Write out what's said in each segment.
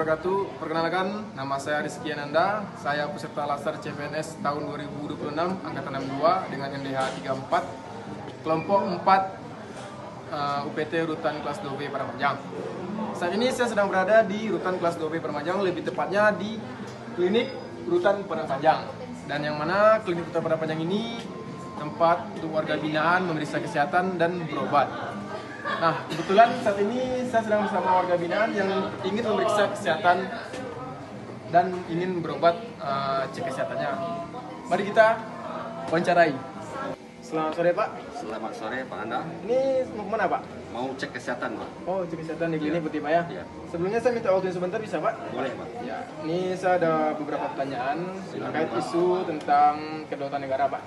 wabarakatuh. Perkenalkan, nama saya Rizky Ananda. Saya peserta Laser CPNS tahun 2026 angkatan 62 dengan NDH 34 kelompok 4 UPT Rutan kelas 2B Padang. Saat ini saya sedang berada di Rutan kelas 2B Padang, lebih tepatnya di klinik Rutan Padang. Dan yang mana klinik Rutan Padang ini tempat untuk warga binaan memeriksa kesehatan dan berobat. Nah, kebetulan saat ini saya sedang bersama warga binaan yang ingin memeriksa kesehatan dan ingin berobat, cek kesehatannya. Mari kita wawancarai. Selamat sore Pak. Selamat sore Pak Anda. Ini mau kemana Pak? Mau cek kesehatan Pak? Oh, cek kesehatan di klinik Putih Pak ya? Iya. Sebelumnya saya minta waktu sebentar, bisa Pak? Boleh Pak. Ya, ini saya ada beberapa pertanyaan terkait isu tentang kedaulatan negara Pak.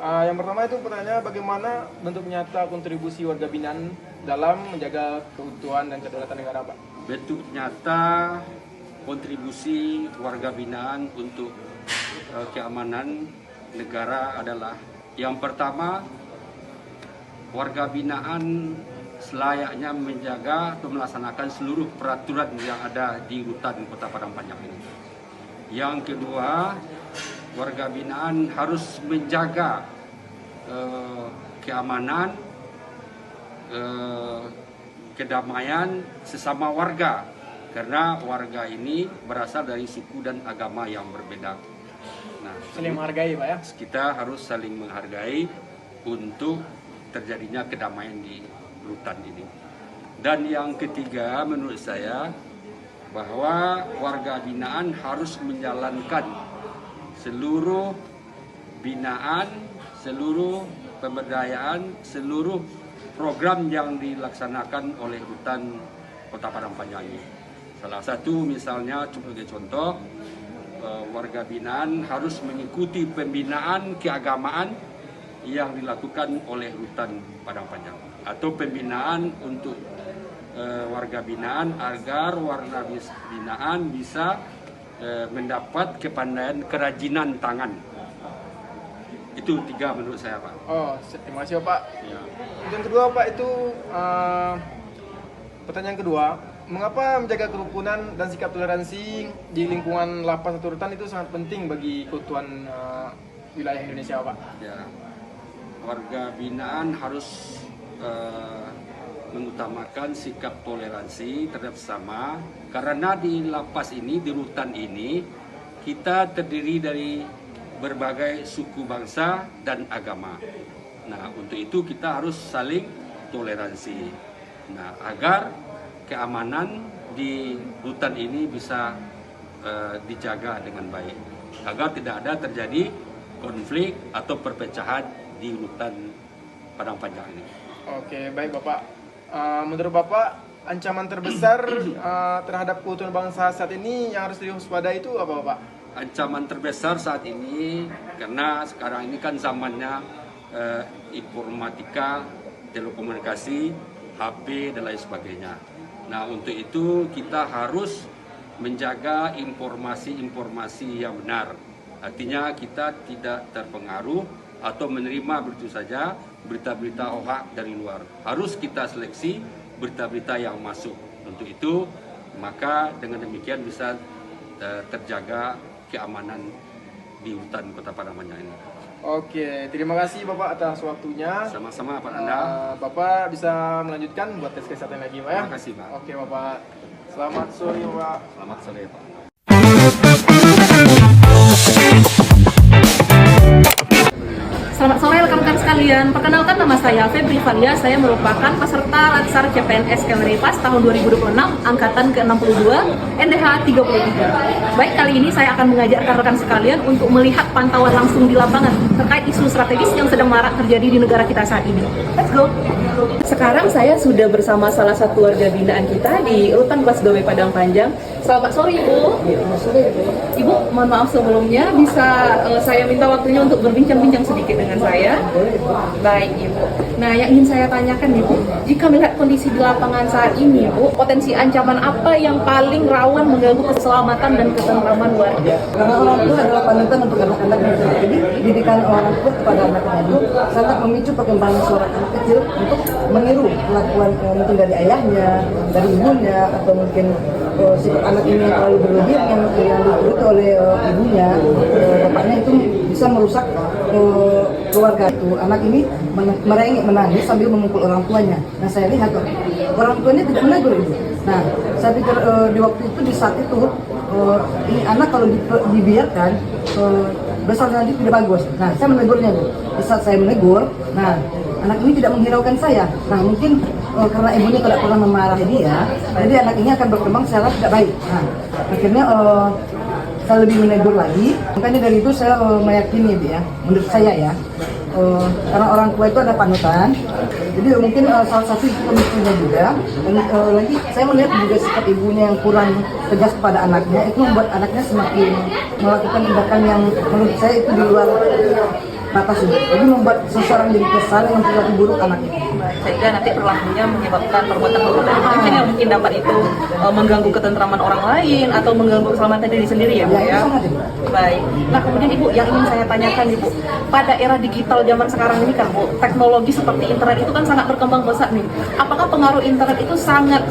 Yang pertama itu pertanyaan, bagaimana bentuk nyata kontribusi warga binaan dalam menjaga keutuhan dan kedaulatan negara Pak? Bentuk nyata kontribusi warga binaan untuk keamanan negara adalah yang pertama, warga binaan selayaknya menjaga atau melaksanakan seluruh peraturan yang ada di Rutan Kota Padang Panjang ini. Yang kedua, warga binaan harus menjaga keamanan, kedamaian sesama warga, karena warga ini berasal dari suku dan agama yang berbeda. Nah, Saling menghargai Pak ya? kita harus saling menghargai untuk terjadinya kedamaian di Rutan ini. Dan yang ketiga, menurut saya, bahwa warga binaan harus menjalankan seluruh binaan, seluruh pemberdayaan, seluruh program yang dilaksanakan oleh Rutan Kota Padang Panjang ini. Salah satu misalnya sebagai contoh, warga binaan harus mengikuti pembinaan keagamaan yang dilakukan oleh Rutan Padang Panjang, atau pembinaan untuk warga binaan agar warga binaan bisa mendapat kepandaian kerajinan tangan. Itu tiga menurut saya Pak. Oh, terima kasih Pak. Ya. Yang kedua Pak itu pertanyaan kedua, mengapa menjaga kerukunan dan sikap toleransi di lingkungan lapas atau rutan itu sangat penting bagi keutuhan wilayah Indonesia Pak? Ya. Warga binaan harus mengutamakan sikap toleransi terhadap sesama, karena di lapas ini, di rutan ini, kita terdiri dari berbagai suku bangsa dan agama. Nah, untuk itu kita harus saling toleransi. Nah, agar keamanan di rutan ini bisa dijaga dengan baik, agar tidak ada terjadi konflik atau perpecahan di Rutan Padang Panjang ini. Oke, baik Bapak. Menurut Bapak, ancaman terbesar terhadap keutuhan bangsa saat ini yang harus diwaspadai itu apa Bapak? Ancaman terbesar saat ini, karena sekarang ini kan zamannya informatika, telekomunikasi, HP dan lain sebagainya. Nah, untuk itu kita harus menjaga informasi-informasi yang benar. Artinya kita tidak terpengaruh atau menerima begitu saja berita-berita hoak dari luar. Harus kita seleksi berita-berita yang masuk. Untuk itu, maka dengan demikian bisa terjaga keamanan di Rutan Kota Padang Panjang ini. Oke, terima kasih Bapak atas waktunya. Sama-sama Pak Anda. Bapak bisa melanjutkan buat tes kesehatan lagi Pak ya? Terima kasih Pak. Oke Bapak, selamat sore Bapak. Selamat sore Pak. Selamat sore rekan-rekan sekalian, perkenalkan nama saya Febri Valia, saya merupakan peserta Latsar CPNS Kemenpas tahun 2026, angkatan ke-62, NDH 33. Baik, kali ini saya akan mengajak rekan-rekan sekalian untuk melihat pantauan langsung di lapangan terkait isu strategis yang sedang marak terjadi di negara kita saat ini. Let's go! Sekarang saya sudah bersama salah satu warga binaan kita di Rutan kelas 2B Padang Panjang. Selamat sore Ibu. Ibu, mohon maaf sebelumnya, bisa saya minta waktunya untuk berbincang-bincang sedikit dengan saya? Baik Ibu. Nah, yang ingin saya tanyakan Ibu, jika melihat kondisi di lapangan saat ini Ibu, potensi ancaman apa yang paling rawan mengganggu keselamatan dan ketentraman warga? Karena orang tua adalah panutan untuk anak-anak muda. Jadi didikan orang tua kepada anak-anak sangat memicu perkembangan seorang anak kecil untuk meniru kelakuan mungkin dari ayahnya, dari ibunya, atau mungkin sifat anak ini yang terlalu berlebihan yang dituruti oleh ibunya, bapaknya itu bisa merusak keluarga itu. Anak ini merengek menangis sambil memukul orang tuanya. Nah saya lihat orang tuanya tidak menegur itu. Nah saya pikir di waktu itu di saat itu ini anak kalau dibiarkan besar nanti tidak bagus. Nah saya menegurnya Bu. Di saat saya menegur, nah anak ini tidak menghiraukan saya. Nah mungkin karena ibunya tidak pernah memarahi dia, jadi anak ini akan berkembang secara tidak baik. Nah akhirnya saya lebih menegur lagi. Makanya dari itu saya meyakini ya, menurut saya ya, karena orang tua itu ada panutan. Jadi mungkin salah satu itu pemicunya juga. Dan lagi saya melihat juga sikap ibunya yang kurang tegas kepada anaknya itu membuat anaknya semakin melakukan tindakan yang menurut saya itu di luar batas itu. Jadi membuat seseorang jadi kesal yang perilaku buruk anak itu. Sehingga nanti perilakunya menyebabkan perbuatan-perbuatan mungkin yang mungkin dapat itu mengganggu ketentraman orang lain atau mengganggu keselamatan diri sendiri ya Bu Ya, ya. itu sangat, Ibu. Baik. Nah kemudian Ibu yang ingin saya tanyakan Ibu, pada era digital zaman sekarang ini kan Bu, teknologi seperti internet itu kan sangat berkembang pesat nih. Apakah pengaruh internet itu sangat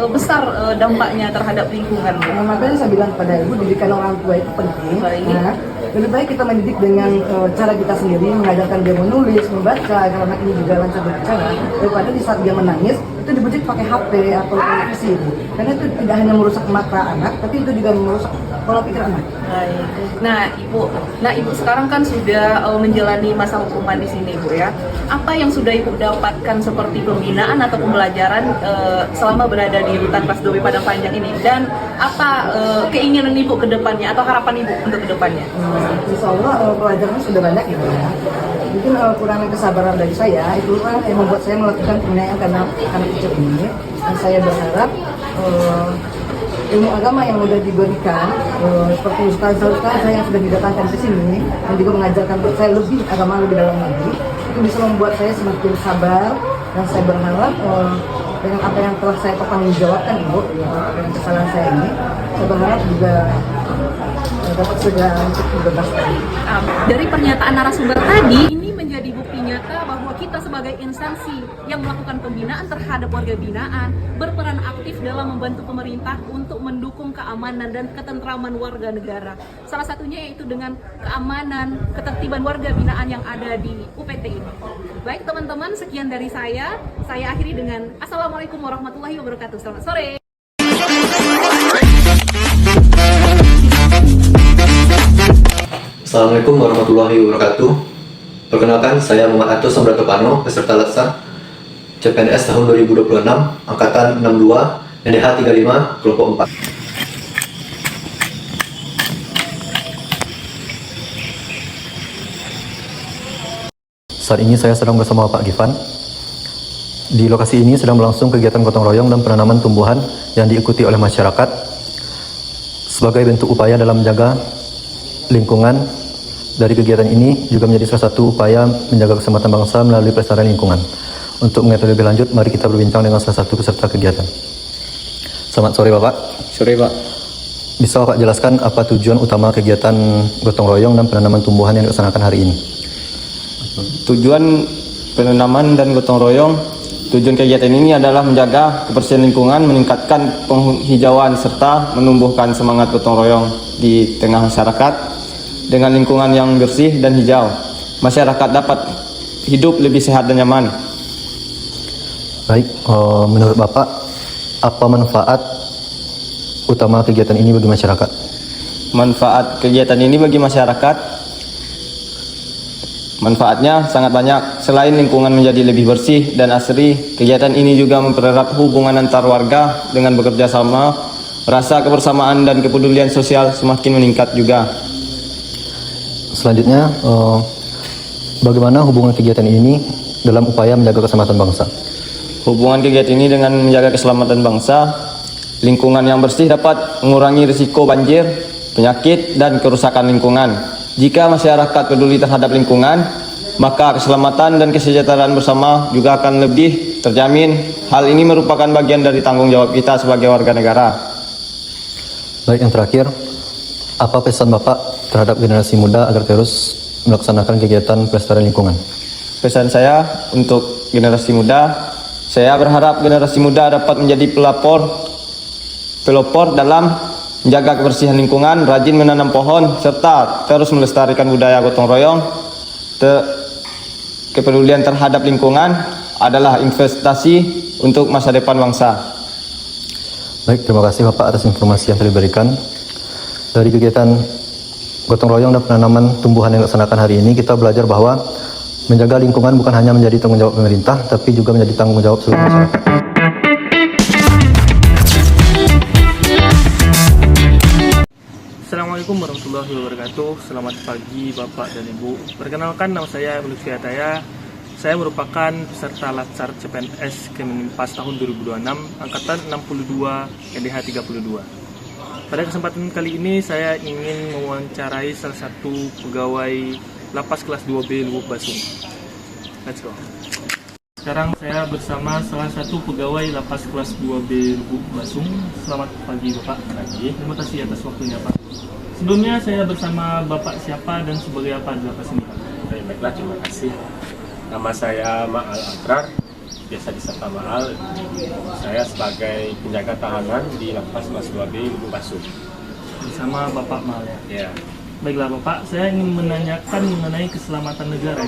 besar dampaknya terhadap lingkungan Bu? Nah, makanya saya bilang kepada ibu, didikan orang tua itu penting. Baik. Nah, lebih baik kita mendidik dengan cara kita sendiri, mengajarkan dia menulis, membaca, agar anak ini juga lancar berbicara, daripada di saat dia menangis itu dibujuk pakai HP atau televisi Bu. Karena itu tidak hanya merusak mata anak, tapi itu juga merusak pola pikir anak. Baik. Nah ibu sekarang kan sudah menjalani masa hukuman di sini Bu ya. Apa yang sudah Ibu dapatkan seperti pembinaan atau pembelajaran selama berada di rutan kelas 2 Padang Panjang ini, dan apa keinginan Ibu ke depannya atau harapan Ibu untuk ke depannya? Insya Allah pelajarannya sudah banyak gitu ya. Mungkin kurangnya kesabaran dari saya itu kan yang membuat saya melakukan penganiayaan karena anak kecil ini. Dan saya berharap ilmu agama yang sudah diberikan seperti ustaz-ustaz saya yang sudah didatangkan ke sini dan juga mengajarkan saya lebih agama lebih dalam lagi, itu bisa membuat saya semakin sabar. Dan saya berharap dengan apa yang telah saya pertanggungjawabkan Ibu dengan kesalahan saya ini, saya berharap juga dapat segera untuk dibebaskan. Dari pernyataan narasumber tadi, ini menjadi bukti nyata bahwa kita sebagai instansi yang melakukan pembinaan terhadap warga binaan berperan aktif dalam membantu pemerintah untuk mendukung keamanan dan ketentraman warga negara. Salah satunya yaitu dengan keamanan, ketertiban warga binaan yang ada di UPT ini. Baik teman-teman, sekian dari saya akhiri dengan Assalamualaikum warahmatullahi wabarakatuh. Selamat sore. Assalamualaikum warahmatullahi wabarakatuh. Perkenalkan, saya Muhammad Ato Samratopano, peserta latsar CPNS tahun 2026, angkatan 62, NDH 35, kelompok 4. Saat ini saya sedang bersama Pak Gifan. Di lokasi ini sedang berlangsung kegiatan gotong royong dan penanaman tumbuhan yang diikuti oleh masyarakat sebagai bentuk upaya dalam menjaga lingkungan. Dari kegiatan ini juga menjadi salah satu upaya menjaga keselamatan bangsa melalui pelestarian lingkungan. Untuk mengetahui lebih lanjut, mari kita berbincang dengan salah satu peserta kegiatan. Selamat sore Bapak. Sore Pak. Bisa Bapak jelaskan apa tujuan utama kegiatan gotong royong dan penanaman tumbuhan yang dilaksanakan hari ini? Tujuan penanaman dan gotong royong, tujuan kegiatan ini adalah menjaga kebersihan lingkungan, meningkatkan penghijauan serta menumbuhkan semangat gotong royong di tengah masyarakat. Dengan lingkungan yang bersih dan hijau, masyarakat dapat hidup lebih sehat dan nyaman. Baik, menurut Bapak, apa manfaat utama kegiatan ini bagi masyarakat? Manfaat kegiatan ini bagi masyarakat, manfaatnya sangat banyak. Selain lingkungan menjadi lebih bersih dan asri, kegiatan ini juga mempererat hubungan antar warga dengan bekerja sama. Rasa kebersamaan dan kepedulian sosial semakin meningkat juga. Selanjutnya, bagaimana hubungan kegiatan ini dalam upaya menjaga keselamatan bangsa? Hubungan kegiatan ini dengan menjaga keselamatan bangsa, lingkungan yang bersih dapat mengurangi risiko banjir, penyakit, dan kerusakan lingkungan. Jika masyarakat peduli terhadap lingkungan, maka keselamatan dan kesejahteraan bersama juga akan lebih terjamin. Hal ini merupakan bagian dari tanggung jawab kita sebagai warga negara. Baik, yang terakhir, apa pesan Bapak terhadap generasi muda agar terus melaksanakan kegiatan pelestarian lingkungan? Pesan saya untuk generasi muda, saya berharap generasi muda dapat menjadi pelapor pelopor dalam menjaga kebersihan lingkungan, rajin menanam pohon, serta terus melestarikan budaya gotong royong. Kepedulian terhadap lingkungan adalah investasi untuk masa depan bangsa. Baik, terima kasih Bapak atas informasi yang telah diberikan. Dari kegiatan gotong royong dan penanaman tumbuhan yang dilaksanakan hari ini, kita belajar bahwa menjaga lingkungan bukan hanya menjadi tanggung jawab pemerintah, tapi juga menjadi tanggung jawab seluruh masyarakat. Assalamualaikum warahmatullahi wabarakatuh. Selamat pagi Bapak dan Ibu. Perkenalkan, nama saya Lutfi Ataya. Saya merupakan peserta Latsar CPNS Kemenpas tahun 2026, angkatan 62 NDH 32. Pada kesempatan kali ini saya ingin mewawancarai salah satu pegawai Lapas kelas 2B Lubuk Basung. Let's go. Sekarang saya bersama salah satu pegawai Lapas kelas 2B Lubuk Basung. Selamat pagi Bapak. Terima kasih atas waktunya Pak. Sebelumnya saya bersama Bapak siapa dan sebagai apa di lapas ini Pak? Baiklah, terima kasih. Nama saya Ma'al Abrar, biasa disapa Ma'al. Saya sebagai penjaga tahanan di Lapas kelas 2B Lubuk Basung. Bersama Bapak Mal ya? Ya. Baiklah Bapak, saya ingin menanyakan mengenai keselamatan negara.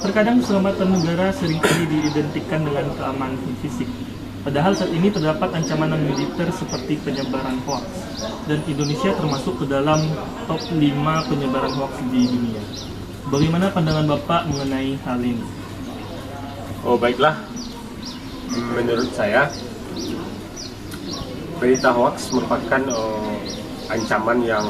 Terkadang keselamatan negara seringkali diidentikan dengan keamanan fisik. Padahal saat ini terdapat ancaman militer seperti penyebaran hoax. Dan Indonesia termasuk ke dalam top 5 penyebaran hoax di dunia. Bagaimana pandangan Bapak mengenai hal ini? Oh baiklah, menurut saya berita hoax merupakan ancaman yang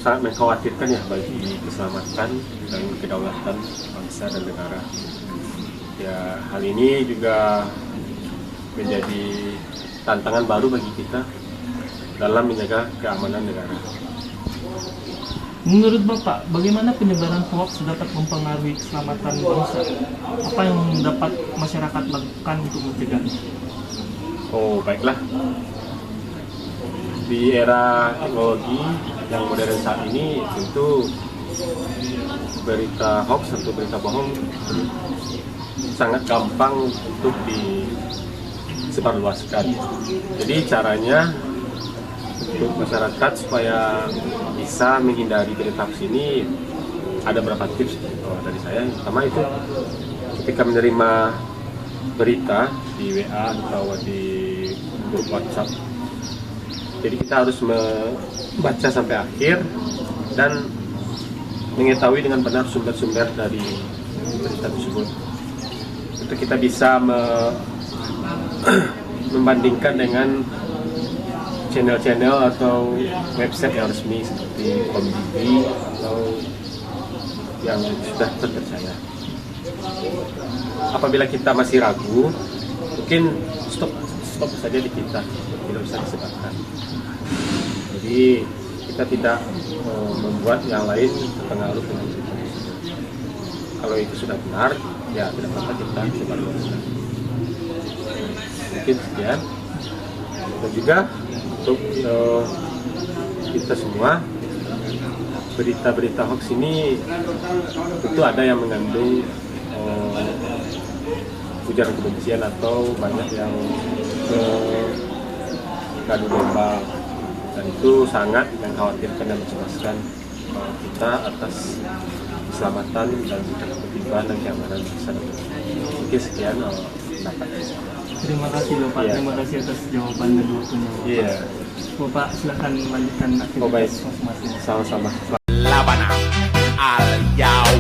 sangat mengkhawatirkan ya bagi keselamatan dan kedaulatan bangsa dan negara. Ya, hal ini juga menjadi tantangan baru bagi kita dalam menjaga keamanan negara. Menurut Bapak, bagaimana penyebaran hoax dapat mempengaruhi keselamatan bangsa? Apa yang dapat masyarakat lakukan untuk mencegahnya? Oh baiklah, di era teknologi yang modern saat ini tentu berita hoax atau berita bohong sangat gampang untuk disebarluaskan. Jadi caranya untuk masyarakat supaya bisa menghindari berita hoax ini ada beberapa tips dari saya. Yang pertama itu ketika menerima berita di WA atau di grup WhatsApp, jadi kita harus membaca sampai akhir dan mengetahui dengan benar sumber-sumber dari berita tersebut. Untuk kita bisa membandingkan dengan channel-channel atau website yang resmi seperti Komtv atau yang sudah terpercaya. Apabila kita masih ragu, mungkin stop saja di kita, tidak usah disebarkan. Jadi kita tidak membuat yang lain terpengaruh dengan berita tersebut. Kalau itu sudah benar, ya tidak apa-apa kita sebarluaskan. Mungkin sekian. Dan juga untuk kita semua, berita-berita hoax ini tentu ada yang mengandung ujaran kebencian atau banyak yang mengadu domba, dan itu sangat mengkhawatirkan dan mencemaskan kita atas keselamatan dan ketertiban dan keamanan bangsa. Mungkin sekian pendapat saya. Terima kasih Bapak, Ya. Terima kasih atas jawaban dan waktunya Bapak. Iya. Bapak silahkan melanjutkan Oh baik, aktivitas masing-masing. sama-sama. Labana al Yao